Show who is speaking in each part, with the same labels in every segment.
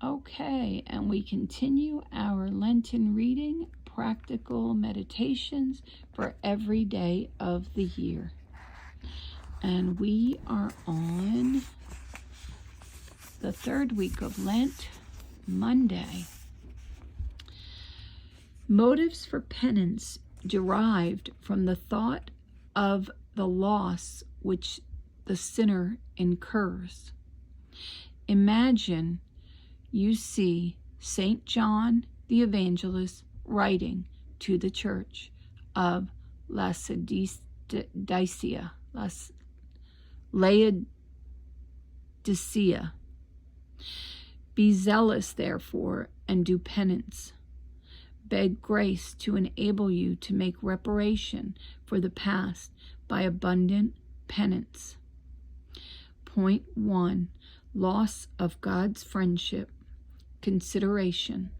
Speaker 1: Okay, and we continue our Lenten reading, practical meditations for every day of the year. And we are on the third week of Lent, Monday. Motives for penance derived from the thought of the loss which the sinner incurs. Imagine you see St. John the Evangelist writing to the church of Laodicea. Be zealous, therefore, and do penance. Beg grace to enable you to make reparation for the past by abundant penance. Point 1. Loss of God's friendship. Consideration.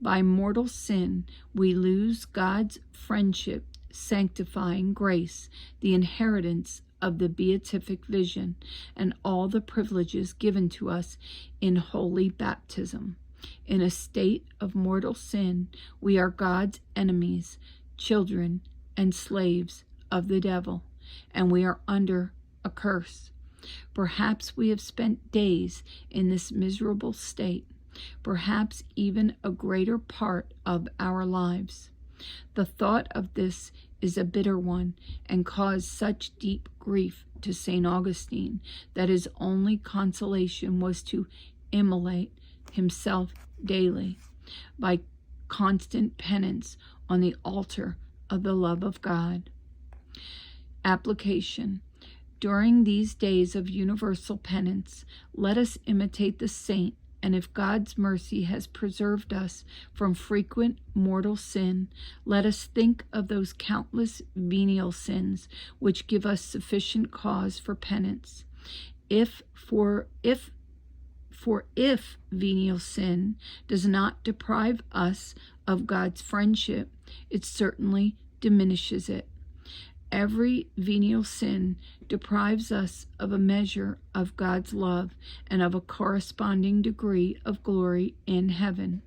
Speaker 1: By mortal sin, we lose God's friendship, sanctifying grace, the inheritance of the beatific vision, and all the privileges given to us in holy baptism. In a state of mortal sin, we are God's enemies, children and slaves of the devil, and we are under a curse. Perhaps we have spent days in this miserable state, perhaps even a greater part of our lives. The thought of this is a bitter one, and caused such deep grief to St. Augustine that his only consolation was to immolate himself daily by constant penance on the altar of the love of God. Application. During these days of universal penance, let us imitate the saint, and if God's mercy has preserved us from frequent mortal sin, let us think of those countless venial sins which give us sufficient cause for penance. If venial sin does not deprive us of God's friendship, it certainly diminishes it. Every venial sin deprives us of a measure of God's love and of a corresponding degree of glory in heaven.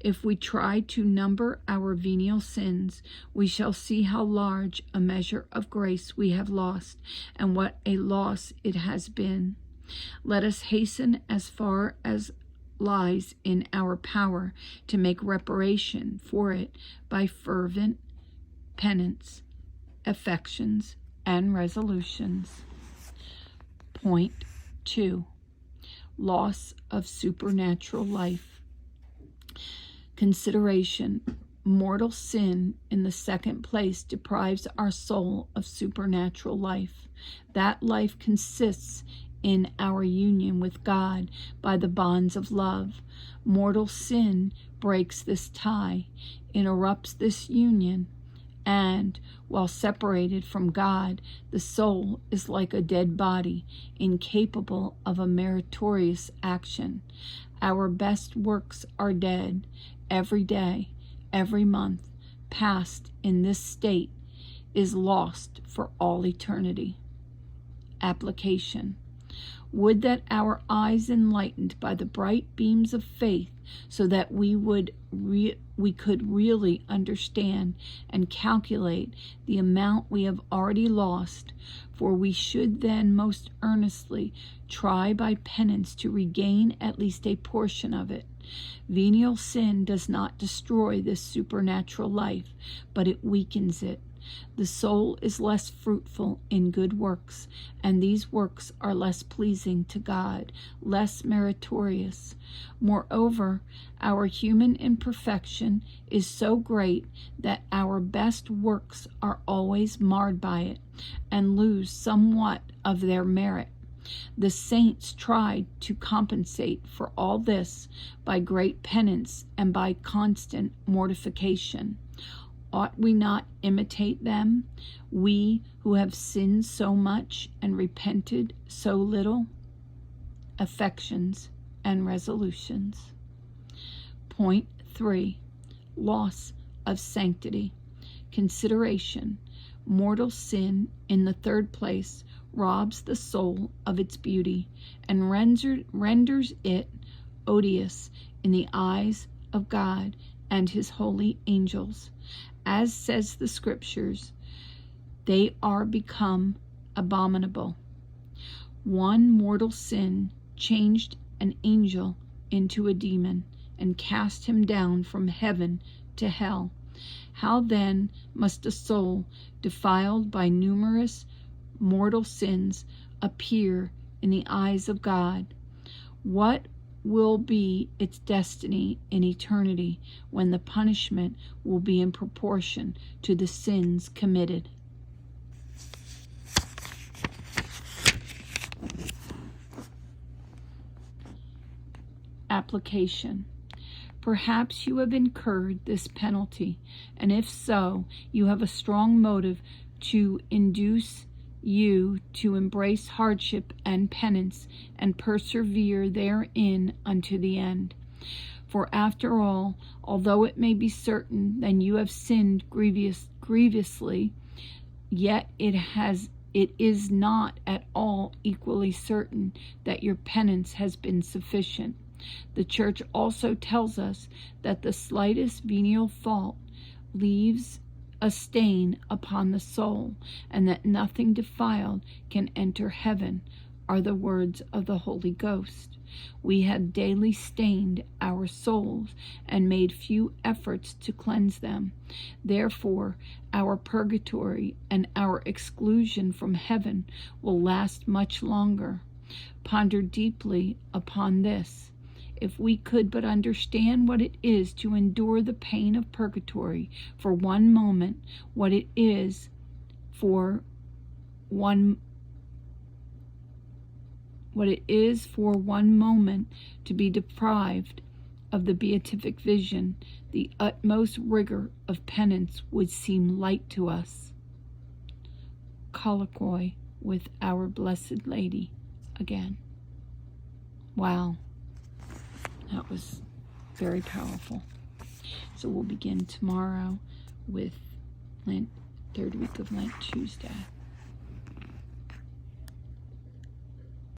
Speaker 1: If we try to number our venial sins, we shall see how large a measure of grace we have lost, and what a loss it has been. Let us hasten as far as lies in our power to make reparation for it by fervent penance, affections, and resolutions. Point 2. Loss of supernatural life. Consideration. Mortal sin, in the second place, deprives our soul of supernatural life. That life consists in our union with God by the bonds of love. Mortal sin breaks this tie, interrupts this union, and, while separated from God, the soul is like a dead body, incapable of a meritorious action. Our best works are dead. Every day, every month, passed in this state is lost for all eternity. Application. Would that our eyes enlightened by the bright beams of faith, so that we could really understand and calculate the amount we have already lost, for we should then most earnestly try by penance to regain at least a portion of it. Venial sin does not destroy this supernatural life, but it weakens it. The soul is less fruitful in good works, and these works are less pleasing to God, less meritorious. Moreover, our human imperfection is so great that our best works are always marred by it, and lose somewhat of their merit. The saints tried to compensate for all this by great penance and by constant mortification. Ought we not imitate them, we who have sinned so much and repented so little? Affections and resolutions. Point 3. Loss of sanctity. Consideration. Mortal sin, in the third place, robs the soul of its beauty and renders it odious in the eyes of God and his holy angels. As says the Scriptures, they are become abominable. One mortal sin changed an angel into a demon and cast him down from heaven to hell. How then must a soul defiled by numerous mortal sins appear in the eyes of God? What will be its destiny in eternity when the punishment will be in proportion to the sins committed? Application. Perhaps you have incurred this penalty, and if so, you have a strong motive to induce you to embrace hardship and penance and persevere therein unto the end. For after all, although it may be certain that you have sinned grievously, yet it is not at all equally certain that your penance has been sufficient. The Church also tells us that the slightest venial fault leaves a stain upon the soul, and that nothing defiled can enter heaven, are the words of the Holy Ghost. We have daily stained our souls and made few efforts to cleanse them. Therefore, our purgatory and our exclusion from heaven will last much longer. Ponder deeply upon this. If we could but understand what it is to endure the pain of purgatory for one moment, what it is for one moment to be deprived of the beatific vision, the utmost rigor of penance would seem light to us. Colloquy with our Blessed Lady again. Wow. That was very powerful. So we'll begin tomorrow with Lent, third week of Lent, Tuesday.